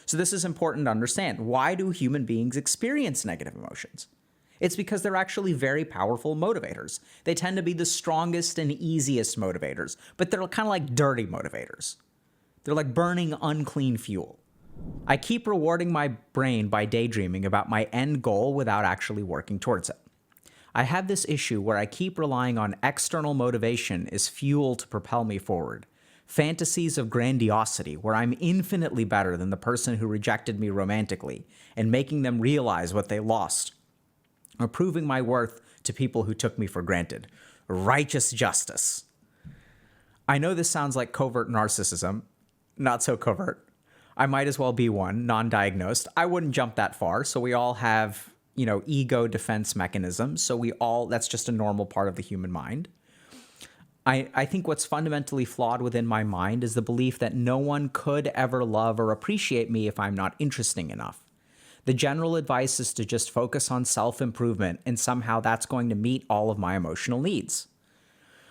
So this is important to understand. Why do human beings experience negative emotions? It's because they're actually very powerful motivators. They tend to be the strongest and easiest motivators, but they're kind of like dirty motivators. They're like burning unclean fuel. I keep rewarding my brain by daydreaming about my end goal without actually working towards it. I have this issue where I keep relying on external motivation as fuel to propel me forward. Fantasies of grandiosity where I'm infinitely better than the person who rejected me romantically and making them realize what they lost, or proving my worth to people who took me for granted. Righteous justice. I know this sounds like covert narcissism. Not so covert. I might as well be one, non-diagnosed. I wouldn't jump that far. So we all have, ego defense mechanisms. So that's just a normal part of the human mind. I think what's fundamentally flawed within my mind is the belief that no one could ever love or appreciate me if I'm not interesting enough. The general advice is to just focus on self-improvement, and somehow that's going to meet all of my emotional needs.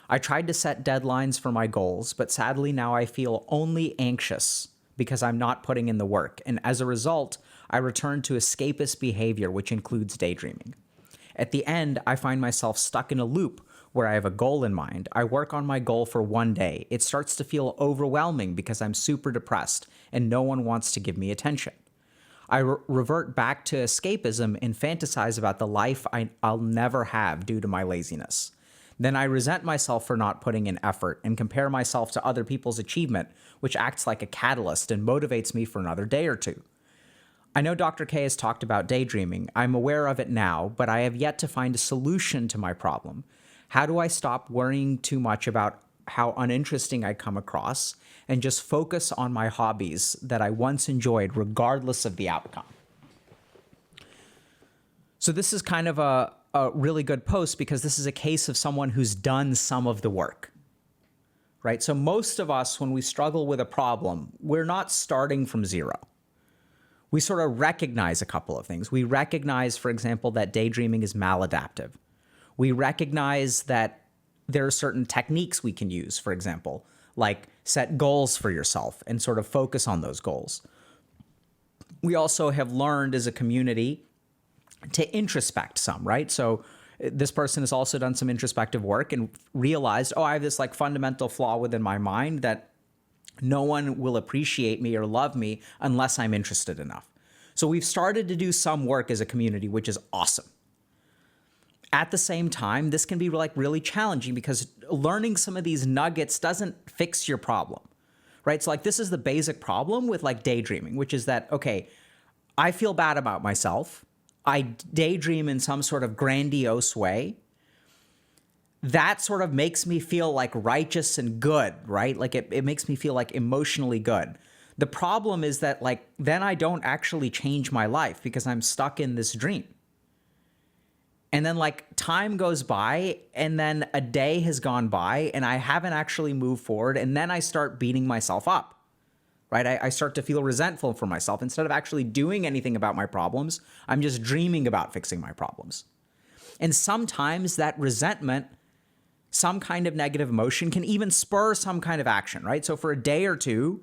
I tried to set deadlines for my goals, but sadly now I feel only anxious because I'm not putting in the work, and as a result, I return to escapist behavior, which includes daydreaming. At the end, I find myself stuck in a loop where I have a goal in mind. I work on my goal for one day. It starts to feel overwhelming because I'm super depressed and no one wants to give me attention. I revert back to escapism and fantasize about the life I'll never have due to my laziness. Then I resent myself for not putting in effort and compare myself to other people's achievement, which acts like a catalyst and motivates me for another day or two. I know Dr. K has talked about daydreaming. I'm aware of it now, but I have yet to find a solution to my problem. How do I stop worrying too much about how uninteresting I come across and just focus on my hobbies that I once enjoyed regardless of the outcome? So this is kind of a really good post because this is a case of someone who's done some of the work, right? So most of us, when we struggle with a problem, we're not starting from zero. We sort of recognize a couple of things. We recognize, for example, that daydreaming is maladaptive. We recognize that there are certain techniques we can use, for example, like set goals for yourself and sort of focus on those goals. We also have learned as a community to introspect some, right? So this person has also done some introspective work and realized, I have this like fundamental flaw within my mind that no one will appreciate me or love me unless I'm interested enough. So we've started to do some work as a community, which is awesome. At the same time, this can be like really challenging because learning some of these nuggets doesn't fix your problem, right? So like this is the basic problem with like daydreaming, which is that, okay, I feel bad about myself. I daydream in some sort of grandiose way. That sort of makes me feel like righteous and good, right? Like it makes me feel like emotionally good. The problem is that like then I don't actually change my life because I'm stuck in this dream. And then like time goes by and then a day has gone by and I haven't actually moved forward. And then I start beating myself up, right? I start to feel resentful for myself. Instead of actually doing anything about my problems, I'm just dreaming about fixing my problems. And sometimes that resentment, some kind of negative emotion can even spur some kind of action, right? So for a day or two,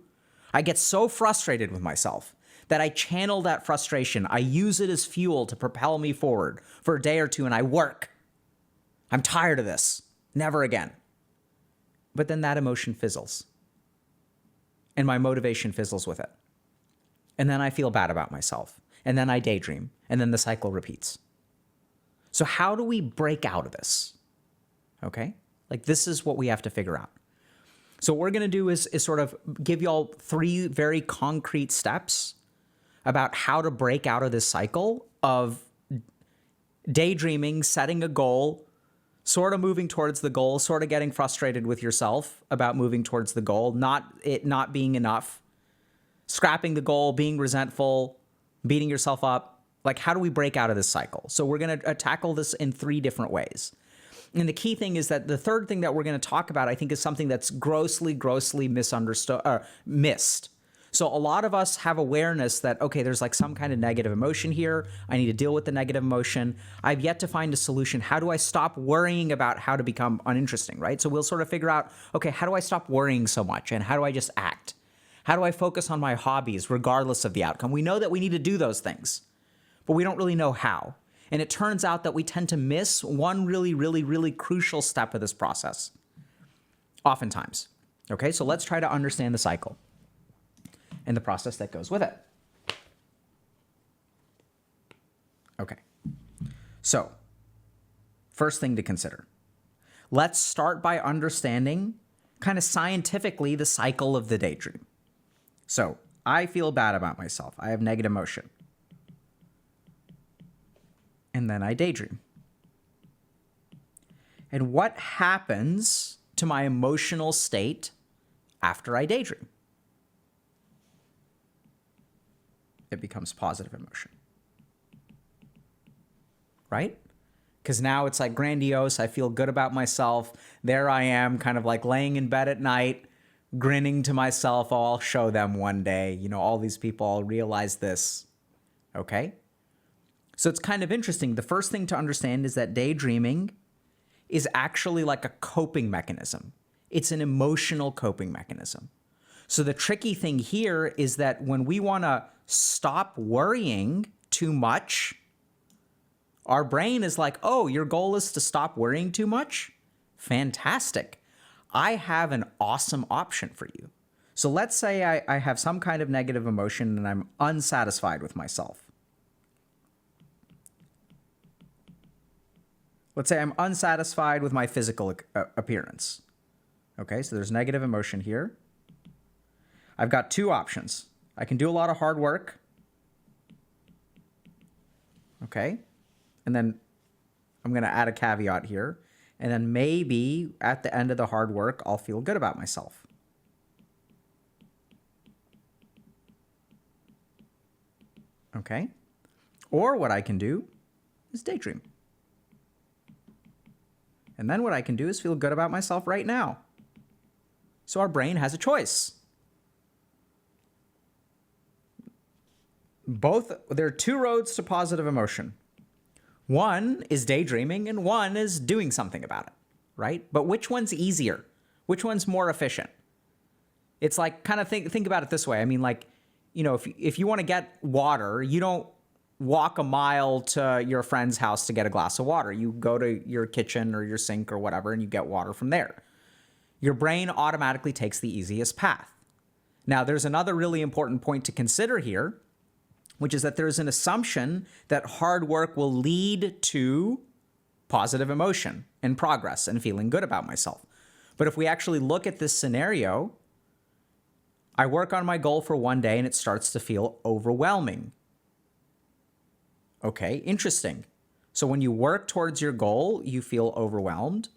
I get so frustrated with myself that I channel that frustration. I use it as fuel to propel me forward for a day or two and I work. I'm tired of this. Never again. But then that emotion fizzles. And my motivation fizzles with it. And then I feel bad about myself. And then I daydream. And then the cycle repeats. So how do we break out of this? Okay? Like this is what we have to figure out. So what we're going to do is sort of give y'all 3 very concrete steps about how to break out of this cycle of daydreaming, setting a goal, sort of moving towards the goal, sort of getting frustrated with yourself about moving towards the goal, it not being enough, scrapping the goal, being resentful, beating yourself up. Like, how do we break out of this cycle? So we're going to tackle this in 3 different ways. And the key thing is that the third thing that we're going to talk about, I think, is something that's grossly misunderstood, missed. So a lot of us have awareness that, okay, there's like some kind of negative emotion here. I need to deal with the negative emotion. I've yet to find a solution. How do I stop worrying about how to become uninteresting, right? So we'll sort of figure out, okay, how do I stop worrying so much? And how do I just act? How do I focus on my hobbies regardless of the outcome? We know that we need to do those things, but we don't really know how. And it turns out that we tend to miss one really, really, really crucial step of this process, oftentimes. Okay, so let's try to understand the cycle and the process that goes with it. Okay, so first thing to consider. Let's start by understanding kind of scientifically the cycle of the daydream. So I feel bad about myself. I have negative emotion. And then I daydream. And what happens to my emotional state after I daydream? It becomes positive emotion. Right? Because now it's like grandiose. I feel good about myself. There I am, kind of like laying in bed at night, grinning to myself. Oh, I'll show them one day. You know, all these people, I'll realize this. Okay? So it's kind of interesting. The first thing to understand is that daydreaming is actually like a coping mechanism. It's an emotional coping mechanism. So the tricky thing here is that when we want to stop worrying too much, our brain is like, oh, your goal is to stop worrying too much? Fantastic. I have an awesome option for you. So let's say I have some kind of negative emotion and I'm unsatisfied with myself. Let's say I'm unsatisfied with my physical appearance. Okay, so there's negative emotion here. I've got two options. I can do a lot of hard work. Okay, and then I'm going to add a caveat here. And then maybe at the end of the hard work, I'll feel good about myself. Okay, or what I can do is daydream. And then what I can do is feel good about myself right now. So our brain has a choice. There are two roads to positive emotion. One is daydreaming and one is doing something about it, right? But which one's easier? Which one's more efficient? It's like, kind of think about it this way. I mean, like, you know, if you want to get water, you don't walk a mile to your friend's house to get a glass of water. You go to your kitchen or your sink or whatever and you get water from there. Your brain automatically takes the easiest path. Now, there's another really important point to consider here, which is that there's an assumption that hard work will lead to positive emotion and progress and feeling good about myself. But if we actually look at this scenario, I work on my goal for one day and it starts to feel overwhelming. Okay, interesting. So when you work towards your goal, you feel overwhelmed.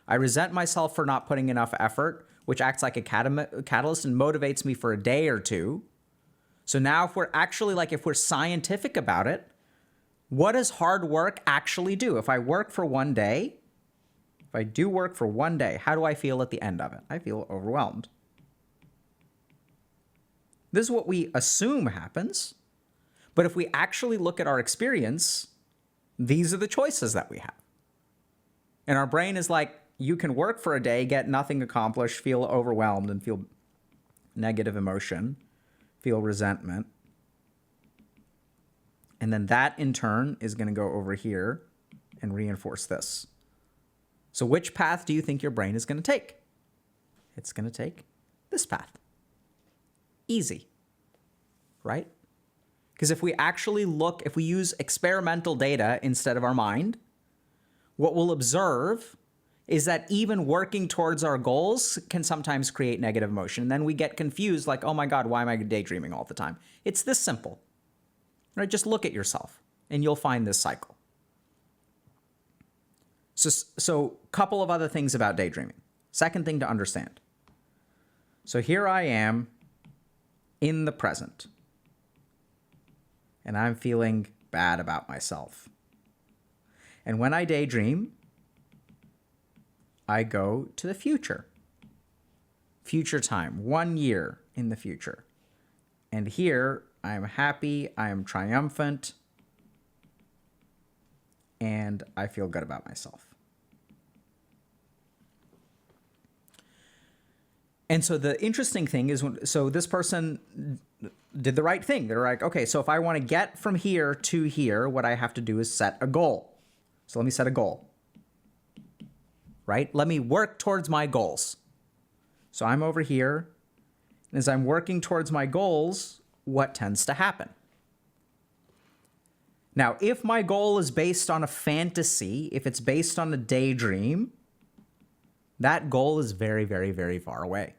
I resent myself for not putting enough effort, which acts like a catalyst and motivates me for a day or two. So now if we're scientific about it, what does hard work actually do? If I work for one day, if I do work for one day, how do I feel at the end of it? I feel overwhelmed. This is what we assume happens. But if we actually look at our experience, these are the choices that we have. And our brain is like, you can work for a day, get nothing accomplished, feel overwhelmed, and feel negative emotion, feel resentment. And then that, in turn, is going to go over here and reinforce this. So which path do you think your brain is going to take? It's going to take this path. Easy, right? Because if we actually if we use experimental data instead of our mind, what we'll observe is that even working towards our goals can sometimes create negative emotion. And then we get confused, like, oh my God, why am I daydreaming all the time? It's this simple, right? Just look at yourself and you'll find this cycle. So a couple of other things about daydreaming. Second thing to understand. So here I am in the present. And I'm feeling bad about myself. And when I daydream, I go to the future. Future time, 1 year in the future. And here, I'm happy, I am triumphant, and I feel good about myself. And so the interesting thing is, so this person did the right thing. They're like, okay, so if I want to get from here to here, what I have to do is set a goal. So let me set a goal, right? Let me work towards my goals. So I'm over here. And as I'm working towards my goals, what tends to happen? Now, if my goal is based on a fantasy, if it's based on a daydream, that goal is very, very, very far away.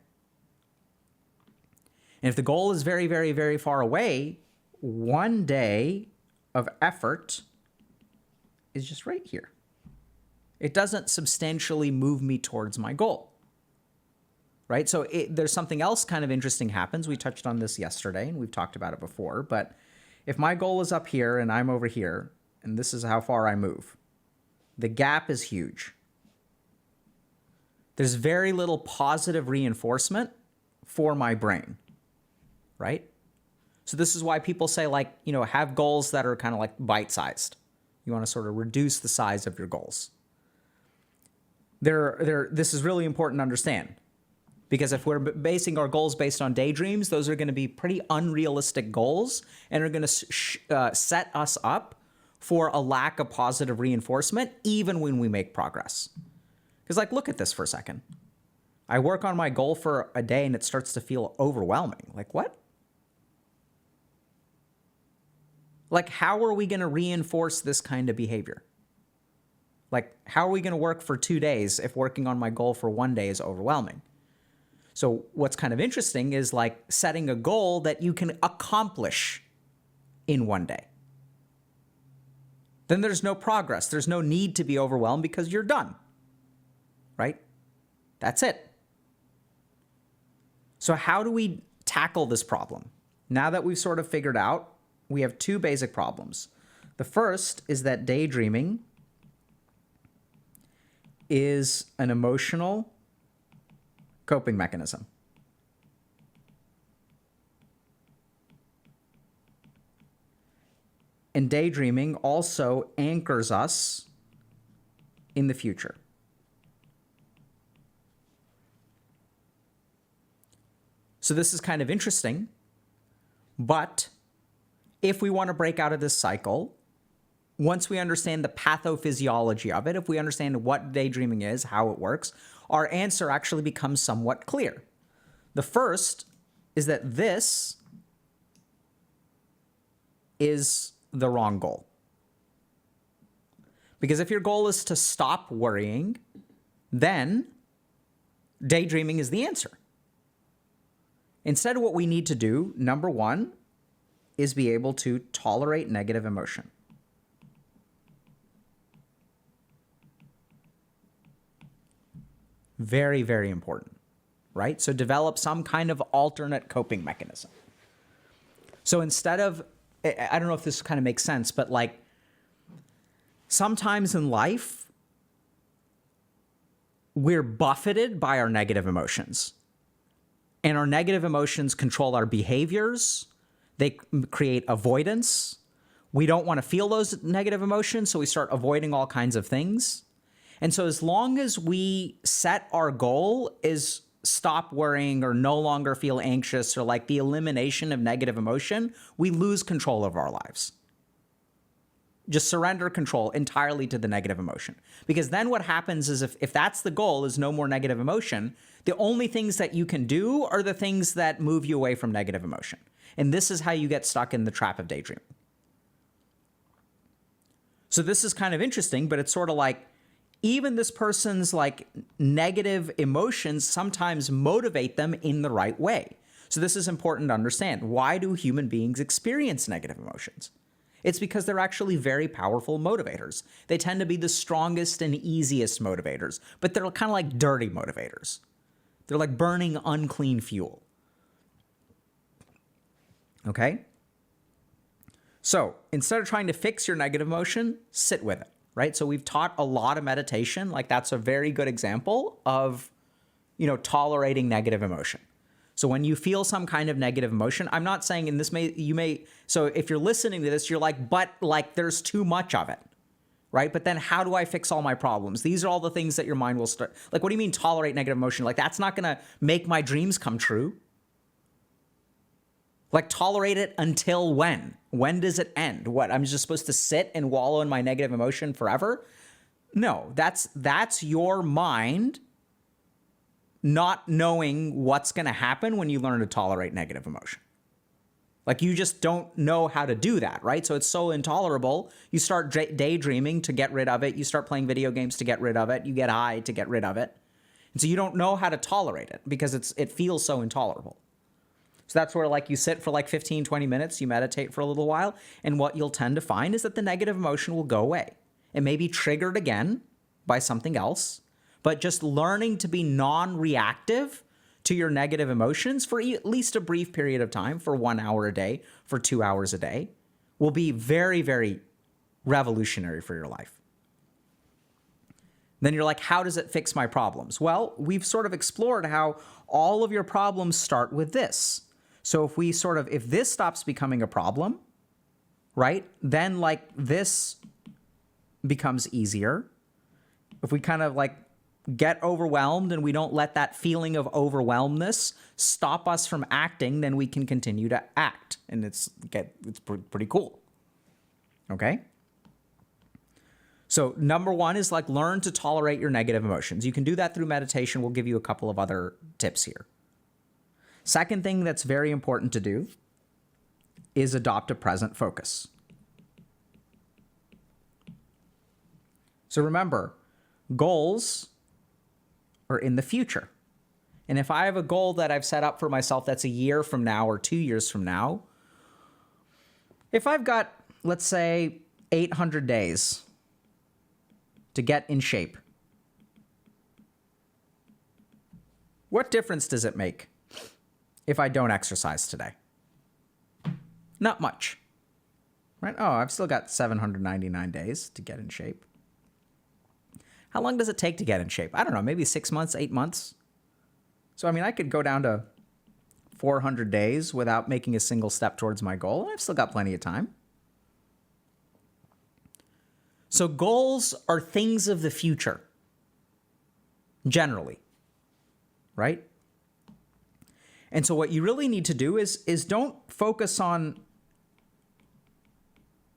And if the goal is very, very, very far away, one day of effort is just right here. It doesn't substantially move me towards my goal, right? So there's something else kind of interesting happens. We touched on this yesterday, and we've talked about it before, but if my goal is up here and I'm over here, and this is how far I move, the gap is huge. There's very little positive reinforcement for my brain, right? So this is why people say, like, you know, have goals that are kind of like bite-sized. You want to sort of reduce the size of your goals. This is really important to understand, because if we're basing our goals based on daydreams, those are going to be pretty unrealistic goals and are going to set us up for a lack of positive reinforcement, even when we make progress. Because, like, look at this for a second. I work on my goal for a day and it starts to feel overwhelming. Like, what? Like, how are we going to reinforce this kind of behavior? Like, how are we going to work for 2 days if working on my goal for 1 day is overwhelming? So what's kind of interesting is, like, setting a goal that you can accomplish in 1 day. Then there's no progress. There's no need to be overwhelmed because you're done, right? That's it. So how do we tackle this problem? Now that we've sort of figured out, we have two basic problems. The first is that daydreaming is an emotional coping mechanism. And daydreaming also anchors us in the future. So this is kind of interesting, but if we want to break out of this cycle, once we understand the pathophysiology of it, if we understand what daydreaming is, how it works, our answer actually becomes somewhat clear. The first is that this is the wrong goal. Because if your goal is to stop worrying, then daydreaming is the answer. Instead, what we need to do, number one, is be able to tolerate negative emotion. Very, very important, right? So develop some kind of alternate coping mechanism. So instead of, I don't know if this kind of makes sense, but like sometimes in life, we're buffeted by our negative emotions. And our negative emotions control our behaviors. They create avoidance. We don't want to feel those negative emotions, so we start avoiding all kinds of things. And so as long as we set our goal is stop worrying or no longer feel anxious or like the elimination of negative emotion, we lose control of our lives. Just surrender control entirely to the negative emotion. Because then what happens is if that's the goal, is no more negative emotion, the only things that you can do are the things that move you away from negative emotion. And this is how you get stuck in the trap of daydreaming. So this is kind of interesting, but it's sort of like even this person's like negative emotions sometimes motivate them in the right way. So this is important to understand. Why do human beings experience negative emotions? It's because they're actually very powerful motivators. They tend to be the strongest and easiest motivators, but they're kind of like dirty motivators. They're like burning unclean fuel. Okay? So instead of trying to fix your negative emotion, sit with it, right? So we've taught a lot of meditation. Like that's a very good example of, tolerating negative emotion. So when you feel some kind of negative emotion, I'm not saying so if you're listening to this, you're like, but like there's too much of it. right? But then how do I fix all my problems? These are all the things that your mind will start. Like, what do you mean tolerate negative emotion? Like, that's not going to make my dreams come true. Like, tolerate it until when? When does it end? What, I'm just supposed to sit and wallow in my negative emotion forever? No, that's your mind not knowing what's going to happen when you learn to tolerate negative emotion. Like, you just don't know how to do that, right? So it's so intolerable. You start daydreaming to get rid of it. You start playing video games to get rid of it. You get high to get rid of it. And so you don't know how to tolerate it because it feels so intolerable. So that's where, like, you sit for like 15, 20 minutes, you meditate for a little while, and what you'll tend to find is that the negative emotion will go away. It may be triggered again by something else, but just learning to be non-reactive to your negative emotions for at least a brief period of time, for 1 hour a day, for 2 hours a day, will be very, very revolutionary for your life. Then you're like, how does it fix my problems? Well, we've sort of explored how all of your problems start with this. So if this stops becoming a problem, right, then like this becomes easier. If we kind of like get overwhelmed and we don't let that feeling of overwhelmedness stop us from acting, then we can continue to act. And it's pretty cool. Okay? So number one is like learn to tolerate your negative emotions. You can do that through meditation. We'll give you a couple of other tips here. Second thing that's very important to do is adopt a present focus. So remember, goals are in the future. And if I have a goal that I've set up for myself that's a year from now or 2 years from now, if I've got, let's say, 800 days to get in shape, what difference does it make if I don't exercise today? Not much, right? Oh, I've still got 799 days to get in shape. How long does it take to get in shape? I don't know, maybe 6 months, 8 months. So, I mean, I could go down to 400 days without making a single step towards my goal. I've still got plenty of time. So goals are things of the future, generally, right? And so what you really need to do is don't focus on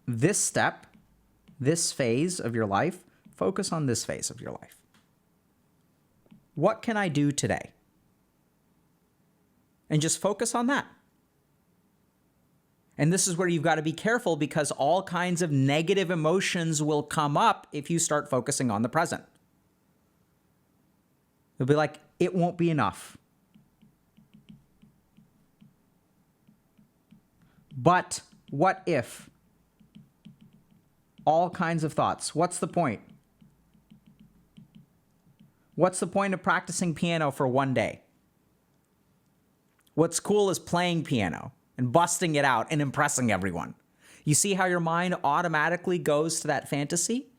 this step, this phase of your life. Focus on this phase of your life. What can I do today? And just focus on that. And this is where you've got to be careful because all kinds of negative emotions will come up if you start focusing on the present. You'll be like, it won't be enough. But what if? All kinds of thoughts. What's the point? What's the point of practicing piano for 1 day? What's cool is playing piano and busting it out and impressing everyone. You see how your mind automatically goes to that fantasy?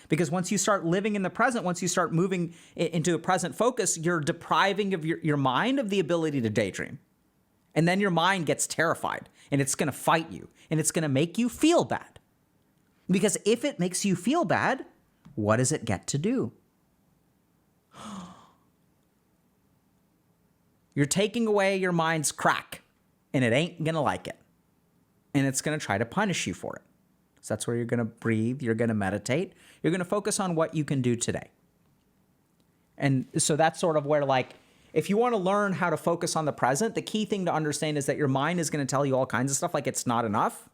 Because once you start living in the present, once you start moving into a present focus, you're depriving of your mind of the ability to daydream. And then your mind gets terrified and it's going to fight you and it's going to make you feel bad. Because if it makes you feel bad, what does it get to do? You're taking away your mind's crack, and it ain't going to like it. And it's going to try to punish you for it. So that's where you're going to breathe, you're going to meditate, you're going to focus on what you can do today. And so that's sort of where, like, if you want to learn how to focus on the present, the key thing to understand is that your mind is going to tell you all kinds of stuff like it's not enough.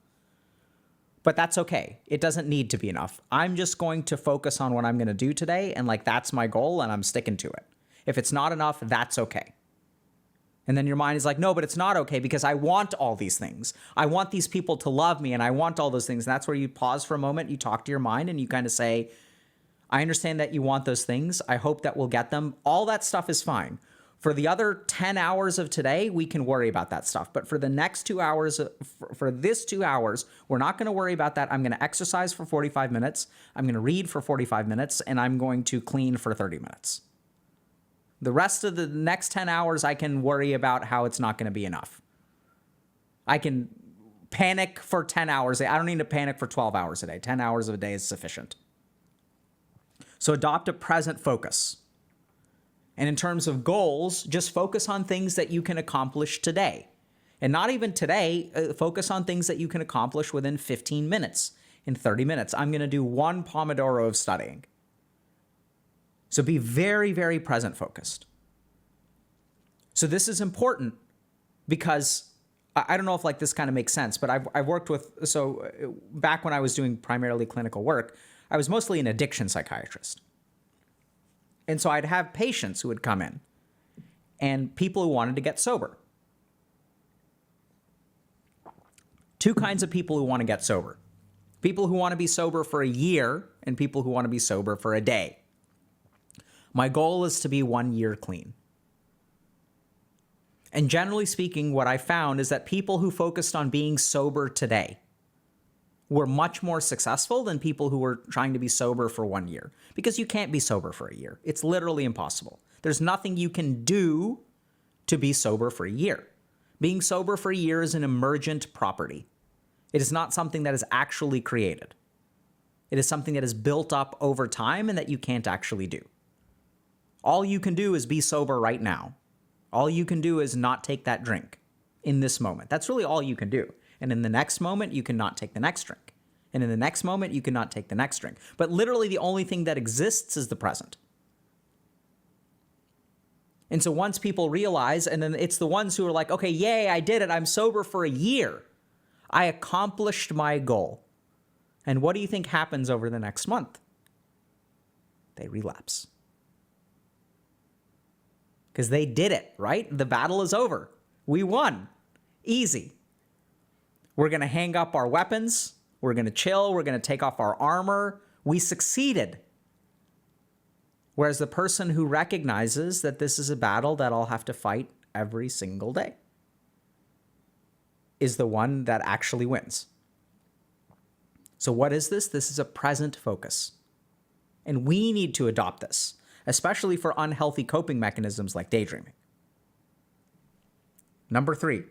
But that's okay. It doesn't need to be enough. I'm just going to focus on what I'm going to do today, and like that's my goal, and I'm sticking to it. If it's not enough, that's okay. And then your mind is like, no, but it's not okay because I want all these things. I want these people to love me, and I want all those things. And that's where you pause for a moment, you talk to your mind, and you kind of say, I understand that you want those things. I hope that we'll get them. All that stuff is fine. For the other 10 hours of today, we can worry about that stuff. But for the next 2 hours, for this 2 hours, we're not going to worry about that. I'm going to exercise for 45 minutes. I'm going to read for 45 minutes, and I'm going to clean for 30 minutes. The rest of the next 10 hours, I can worry about how it's not going to be enough. I can panic for 10 hours. I don't need to panic for 12 hours a day. 10 hours a day is sufficient. So adopt a present focus. And in terms of goals, just focus on things that you can accomplish today. And not even today, focus on things that you can accomplish within 15 minutes, in 30 minutes. I'm going to do 1 Pomodoro of studying. So be very, very present focused. So this is important because I don't know if like this kind of makes sense, but I've worked with, so back when I was doing primarily clinical work, I was mostly an addiction psychiatrist. And so I'd have patients who would come in and people who wanted to get sober. 2 kinds of people who want to get sober. People who want to be sober for a year and people who want to be sober for a day. My goal is to be 1 year clean. And generally speaking, what I found is that people who focused on being sober today were much more successful than people who were trying to be sober for 1 year. Because you can't be sober for a year. It's literally impossible. There's nothing you can do to be sober for a year. Being sober for a year is an emergent property. It is not something that is actually created. It is something that is built up over time and that you can't actually do. All you can do is be sober right now. All you can do is not take that drink in this moment. That's really all you can do. And in the next moment, you cannot take the next drink. And in the next moment, you cannot take the next drink. But literally the only thing that exists is the present. And so once people realize, and then it's the ones who are like, okay, yay, I did it. I'm sober for a year. I accomplished my goal. And what do you think happens over the next month? They relapse. Because they did it, right? The battle is over. We won. Easy. We're going to hang up our weapons. We're going to chill. We're going to take off our armor. We succeeded. Whereas the person who recognizes that this is a battle that I'll have to fight every single day is the one that actually wins. So what is this? This is a present focus. And we need to adopt this, especially for unhealthy coping mechanisms like daydreaming. Number 3.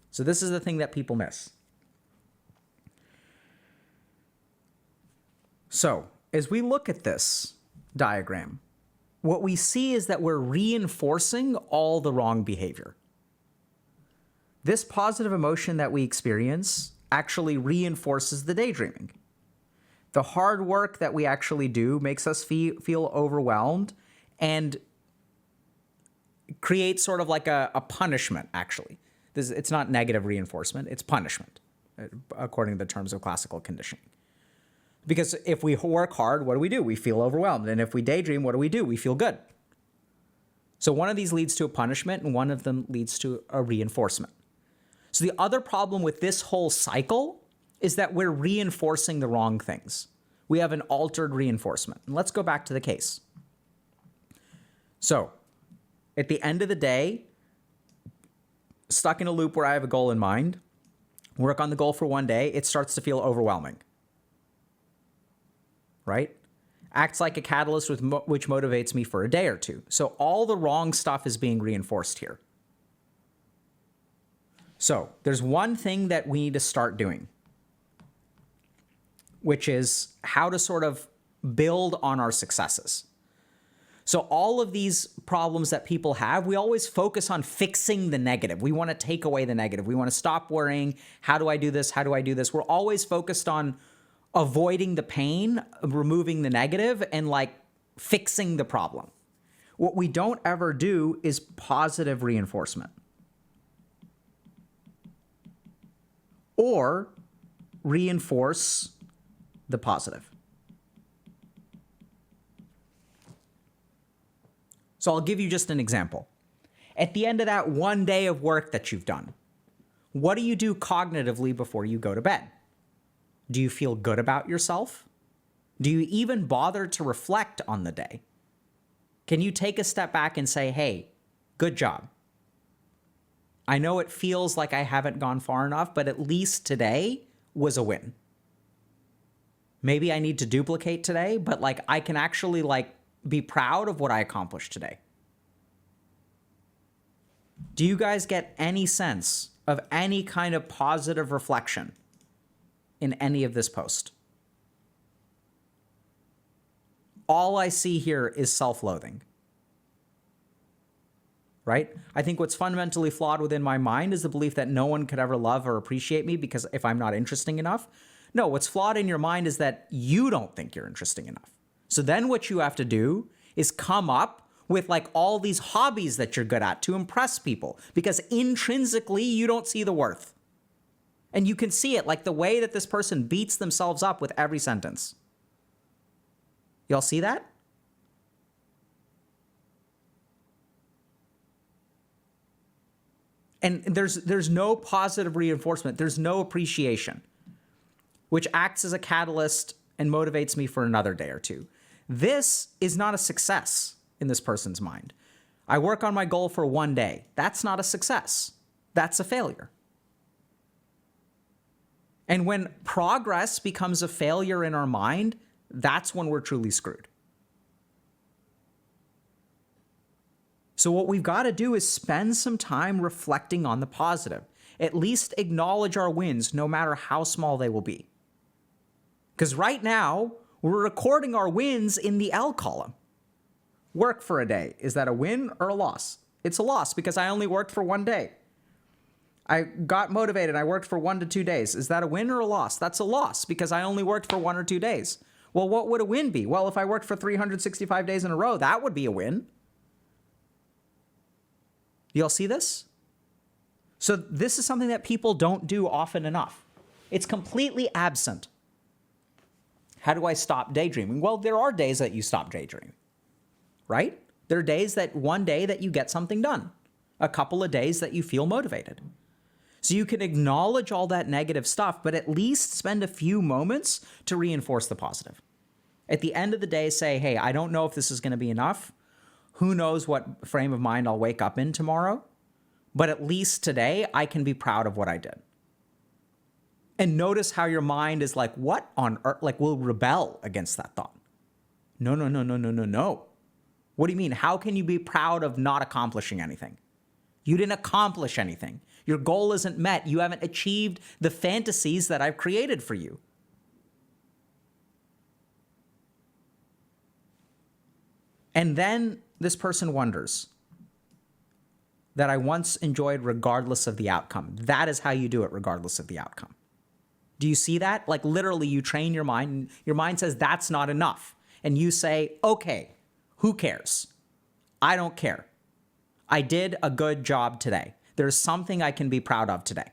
So this is the thing that people miss. So as we look at this diagram, what we see is that we're reinforcing all the wrong behavior. This positive emotion that we experience actually reinforces the daydreaming. The hard work that we actually do makes us feel overwhelmed and creates sort of like a punishment, actually. It's not negative reinforcement, it's punishment, according to the terms of classical conditioning. Because if we work hard, what do? We feel overwhelmed. And if we daydream, what do? We feel good. So one of these leads to a punishment and one of them leads to a reinforcement. So the other problem with this whole cycle is that we're reinforcing the wrong things. We have an altered reinforcement. And let's go back to the case. So at the end of the day, stuck in a loop where I have a goal in mind, work on the goal for 1 day, it starts to feel overwhelming. Right? Acts like a catalyst which motivates me for a day or two. So all the wrong stuff is being reinforced here. So there's one thing that we need to start doing, which is how to sort of build on our successes. So all of these problems that people have, we always focus on fixing the negative. We want to take away the negative. We want to stop worrying. How do I do this? How do I do this? We're always focused on avoiding the pain, removing the negative, and like fixing the problem. What we don't ever do is positive reinforcement. Or reinforce the positive. So I'll give you just an example. At the end of that 1 day of work that you've done, what do you do cognitively before you go to bed? Do you feel good about yourself? Do you even bother to reflect on the day? Can you take a step back and say, hey, good job. I know it feels like I haven't gone far enough, but at least today was a win. Maybe I need to duplicate today, but like I can actually like be proud of what I accomplished today. Do you guys get any sense of any kind of positive reflection in any of this post? all I see here is self-loathing. Right? I think what's fundamentally flawed within my mind is the belief that no one could ever love or appreciate me because if I'm not interesting enough. No, what's flawed in your mind is that you don't think you're interesting enough. So then what you have to do is come up with like all these hobbies that you're good at to impress people because intrinsically you don't see the worth. And you can see it like the way that this person beats themselves up with every sentence. Y'all see that? And there's no positive reinforcement. There's no appreciation, which acts as a catalyst and motivates me for another day or two. This is not a success in this person's mind. I work on my goal for one day. That's not a success. That's a failure. And when progress becomes a failure in our mind, that's when we're truly screwed. So what we've got to do is spend some time reflecting on the positive. At least acknowledge our wins, no matter how small they will be. Because right now, we're recording our wins in the L column. Work for a day. Is that a win or a loss? It's a loss because I only worked for one day. I got motivated. I worked for 1 to 2 days. Is that a win or a loss? That's a loss because I only worked for 1 or 2 days. Well, what would a win be? Well, if I worked for 365 days in a row, that would be a win. Y'all see this? So this is something that people don't do often enough. It's completely absent. How do I stop daydreaming? Well, there are days that you stop daydreaming, right? There are days that one day that you get something done, a couple of days that you feel motivated. So you can acknowledge all that negative stuff, but at least spend a few moments to reinforce the positive. At the end of the day, say, hey, I don't know if this is going to be enough. Who knows what frame of mind I'll wake up in tomorrow? But at least today, I can be proud of what I did. And notice how your mind is like, what on earth? Like, will rebel against that thought. No. What do you mean? How can you be proud of not accomplishing anything? You didn't accomplish anything. Your goal isn't met. You haven't achieved the fantasies that I've created for you. And then this person wonders that I once enjoyed regardless of the outcome. That is how you do it regardless of the outcome. Do you see that? Like literally you train your mind. And your mind says that's not enough. And you say, okay, who cares? I don't care. I did a good job today. There's something I can be proud of today.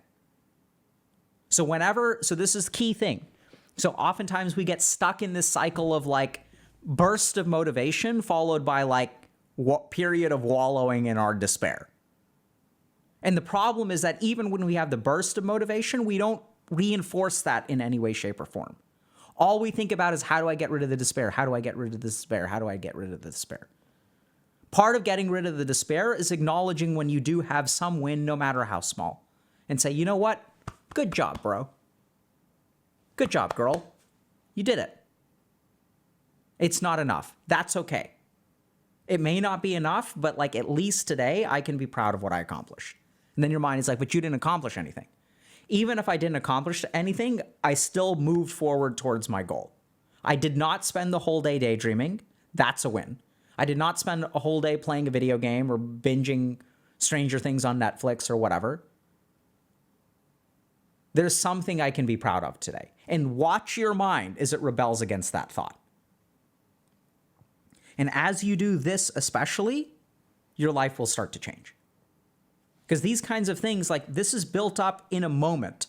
So this is the key thing. So oftentimes we get stuck in this cycle of like burst of motivation followed by like period of wallowing in our despair. And the problem is that even when we have the burst of motivation, we don't reinforce that in any way, shape, or form. All we think about is how do I get rid of the despair? How do I get rid of the despair? How do I get rid of the despair? Part of getting rid of the despair is acknowledging when you do have some win, no matter how small, and say, you know what? Good job, bro. Good job, girl. You did it. It's not enough. That's okay. It may not be enough, but like at least today I can be proud of what I accomplished. And then your mind is like, but you didn't accomplish anything. Even if I didn't accomplish anything, I still moved forward towards my goal. I did not spend the whole day daydreaming. That's a win. I did not spend a whole day playing a video game or binging Stranger Things on Netflix or whatever. There's something I can be proud of today. And watch your mind as it rebels against that thought. And as you do this especially, your life will start to change. Because these kinds of things, like this is built up in a moment.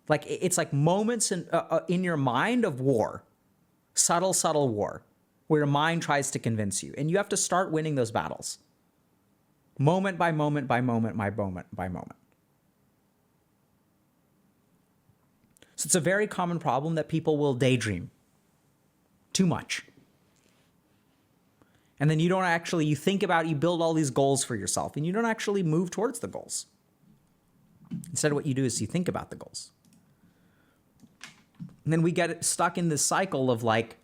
Like it's like moments in your mind of war. Subtle war. Where your mind tries to convince you. And you have to start winning those battles. Moment by moment by moment by moment by moment. So it's a very common problem that people will daydream too much. And then you build all these goals for yourself and you don't actually move towards the goals. Instead, what you do is you think about the goals. And then we get stuck in this cycle of like,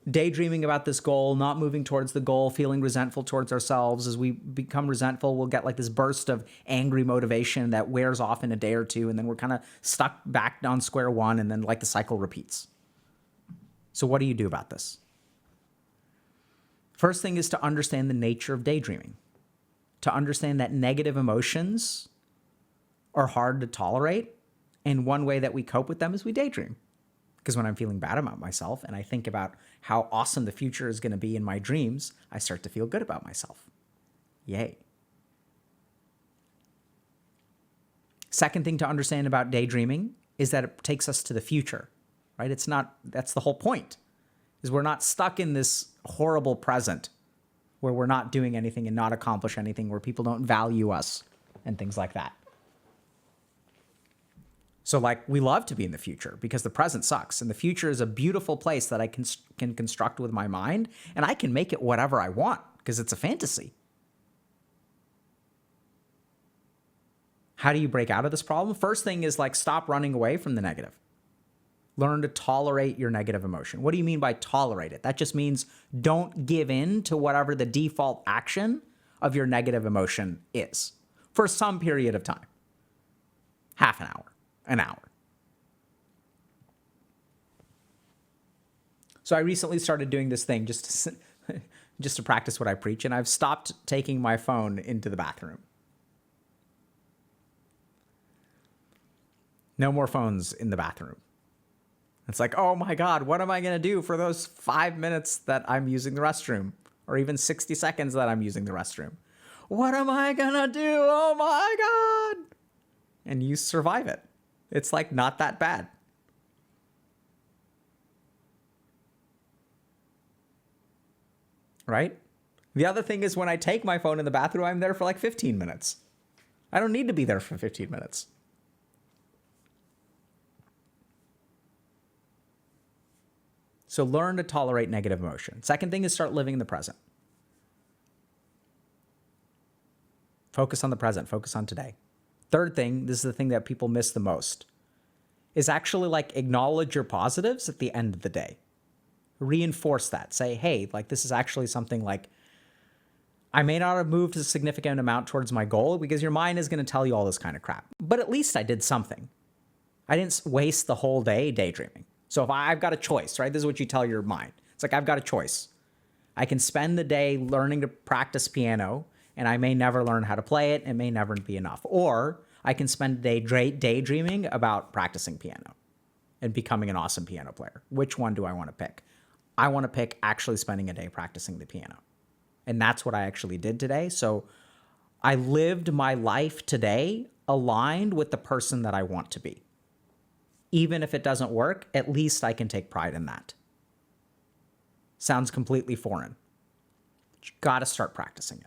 daydreaming about this goal, not moving towards the goal, feeling resentful towards ourselves. As we become resentful, we'll get like this burst of angry motivation that wears off in a day or two. And then we're kind of stuck back on square one and then like the cycle repeats. So what do you do about this? First thing is to understand the nature of daydreaming. To understand that negative emotions are hard to tolerate, and one way that we cope with them is we daydream. Because when I'm feeling bad about myself and I think about how awesome the future is going to be in my dreams, I start to feel good about myself. Yay. Second thing to understand about daydreaming is that it takes us to the future, right? That's the whole point, is we're not stuck in this horrible present where we're not doing anything and not accomplish anything, where people don't value us and things like that. So like, we love to be in the future because the present sucks, and the future is a beautiful place that I can construct with my mind, and I can make it whatever I want because it's a fantasy. How do you break out of this problem? First thing is like, stop running away from the negative. Learn to tolerate your negative emotion. What do you mean by tolerate it? That just means don't give in to whatever the default action of your negative emotion is for some period of time. Half an hour, an hour. So I recently started doing this thing just to practice what I preach, and I've stopped taking my phone into the bathroom. No more phones in the bathroom. It's like, oh my God, what am I going to do for those 5 minutes that I'm using the restroom? Or even 60 seconds that I'm using the restroom? What am I going to do? Oh my God. And you survive it. It's like not that bad. Right? The other thing is, when I take my phone in the bathroom, I'm there for like 15 minutes. I don't need to be there for 15 minutes. So learn to tolerate negative emotion. Second thing is, start living in the present. Focus on the present. Focus on today. Third thing, this is the thing that people miss the most, is actually like, acknowledge your positives at the end of the day. Reinforce that. Say, hey, like, this is actually something like, I may not have moved a significant amount towards my goal, because your mind is going to tell you all this kind of crap. But at least I did something. I didn't waste the whole day daydreaming. So if I've got a choice, right? This is what you tell your mind. It's like, I've got a choice. I can spend the day learning to practice piano, and I may never learn how to play it. It may never be enough. Or I can spend the day daydreaming about practicing piano and becoming an awesome piano player. Which one do I want to pick? I want to pick actually spending a day practicing the piano. And that's what I actually did today. So I lived my life today aligned with the person that I want to be. Even if it doesn't work, at least I can take pride in that. Sounds completely foreign. You got to start practicing it.